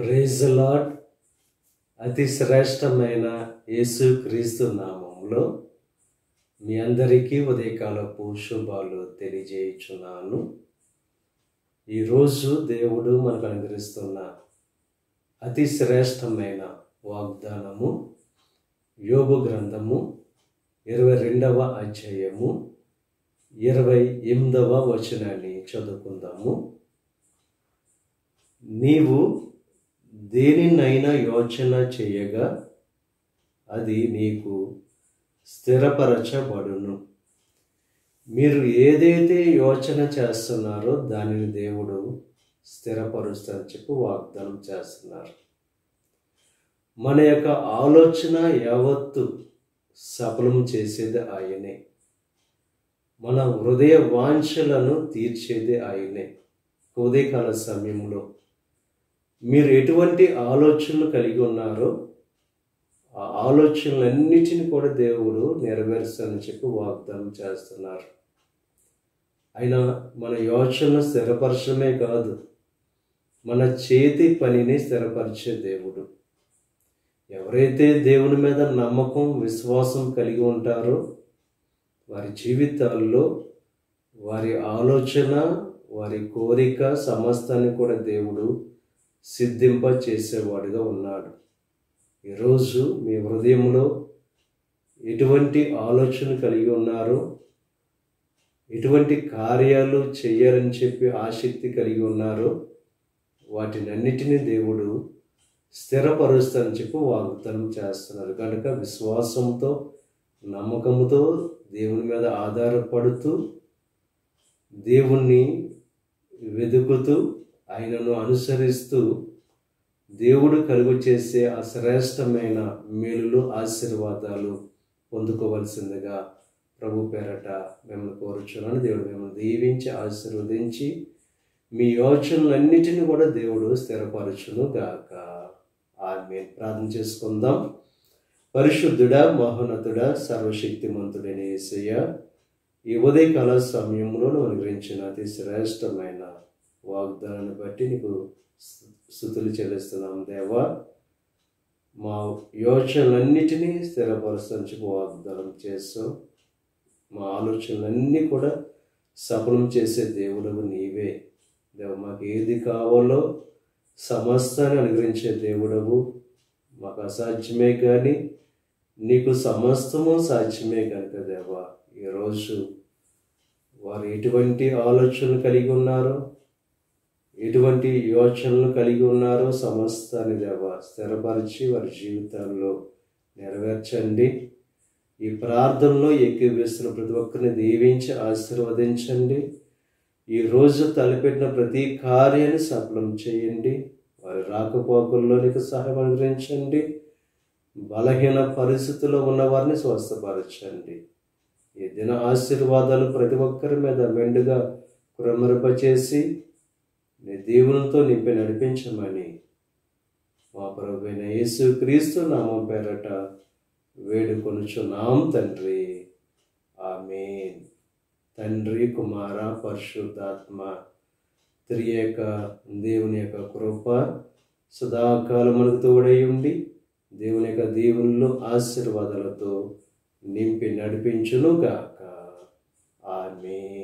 Praise the lord. అతి శ్రేష్టమైన యేసుక్రీస్తు నామములో మీ అందరికీ ఉదయకాలపు శుభాలు తెలియజేయుచున్నాను. ఈరోజు దేవుడు మనకు అనుగ్రహిస్తున్న అతి శ్రేష్టమైన వాగ్దానము యోబు గ్రంథము 22వ అధ్యాయము 28వ వచనాన్ని చదువుకుందాము. నీవు దేనినైనా యోచన చేయగా అది నీకు స్థిరపరచబడును. మీరు ఏదైతే యోచన చేస్తున్నారో దానిని దేవుడు స్థిరపరుస్తారని చెప్పి వాగ్దానం చేస్తున్నారు. మన యొక్క ఆలోచన యావత్తు సఫలం చేసేది ఆయనే. మన హృదయ వాంఛలను తీర్చేది ఆయనే. ఉదయకాల సమయంలో మీరు ఎటువంటి ఆలోచనలు కలిగి ఉన్నారో ఆ ఆలోచనలన్నిటిని కూడా దేవుడు నెరవేరుస్తానని చెప్పి వాగ్దానం చేస్తున్నారు. అయినా మన యోచనలు స్థిరపరచడమే కాదు, మన చేతి పనిని స్థిరపరిచే దేవుడు. ఎవరైతే దేవుని మీద నమ్మకం విశ్వాసం కలిగి ఉంటారో వారి జీవితాల్లో వారి ఆలోచన వారి కోరిక సమస్తాన్ని కూడా దేవుడు సిద్ధింప చేసేవాడుగా ఉన్నాడు. ఈరోజు మీ హృదయంలో ఎటువంటి ఆలోచన కలిగి ఉన్నారో, ఎటువంటి కార్యాలు చేయాలని చెప్పి ఆసక్తి కలిగి ఉన్నారో వాటినన్నిటినీ దేవుడు స్థిరపరుస్తానని చెప్పి వాగ్దానం చేస్తున్నారు. కనుక విశ్వాసంతో నమ్మకంతో దేవుని మీద ఆధారపడుతూ దేవుణ్ణి వెతుకుతూ ఆయనను అనుసరిస్తూ దేవుడు కలుగు చేసే ఆ శ్రేష్టమైన మేలులు ఆశీర్వాదాలు పొందుకోవలసిందిగా ప్రభు పేరట మిమ్మల్ని కోరుచున్నాను. దేవుడు మిమ్మల్ని దీవించి ఆశీర్వదించి మీ యోచనలన్నిటిని కూడా దేవుడు స్థిరపరచును గాక. ఆమేన్. ప్రార్థన చేసుకుందాం. పరిశుద్ధుడా, మహోన్నతుడా, సర్వశక్తిమంతుడైన యేసయ్య, ఈ ఉదయకాల సమయంలో అనుగ్రహించిన అతి శ్రేష్టమైన వాగ్దానాన్ని బట్టి నీకు స్తుతులు చెల్లిస్తున్నాం దేవా. మా యోచనలన్నిటినీ స్థిరపరుస్తూ వాగ్దానం చేస్తాం. మా ఆలోచనలన్నీ కూడా సఫలం చేసే దేవుడవు నీవే దేవ. మాకు ఏది కావాలో సమస్తాన్ని అనుగ్రహించే దేవుడవు. మాకు అసాధ్యమే కానీ నీకు సమస్తము సాధ్యమే కనుక దేవా, ఈరోజు వారు ఎటువంటి ఆలోచనలు కలిగి ఉన్నారో, ఎటువంటి యోచనలు కలిగి ఉన్నారో సమస్తాన్ని దేవా స్థిరపరిచి వారి జీవితాల్లో నెరవేర్చండి. ఈ ప్రార్థనలో ఏకీభవిస్తున్న ప్రతి ఒక్కరిని దీవించి ఆశీర్వదించండి. ఈరోజు తలపెట్టిన ప్రతి కార్యాన్ని సఫలం చేయండి. వారి రాకపోకల్లో నీకు సహాయం అనుగ్రహించండి. బలహీన పరిస్థితుల్లో ఉన్న వారిని స్వస్థపరచండి. ఈ దిన ఆశీర్వాదాలు ప్రతి ఒక్కరి మీద మెండుగా కురమరింపచేసి నీ దేవునితో నింపి నడిపించమని మా ప్రభువైన యేసుక్రీస్తు నామం పేరట వేడుకొనుచున్నాం తండ్రి. ఆమేన్. తండ్రి, కుమార, పరిశుద్ధాత్మ త్రియేక దేవుని యొక్క కృప సదాకాలం మనకు తోడై ఉండి దేవుని యొక్క దీవెనలు ఆశీర్వాదాలతో నింపి నడిపించును గాక. ఆమేన్.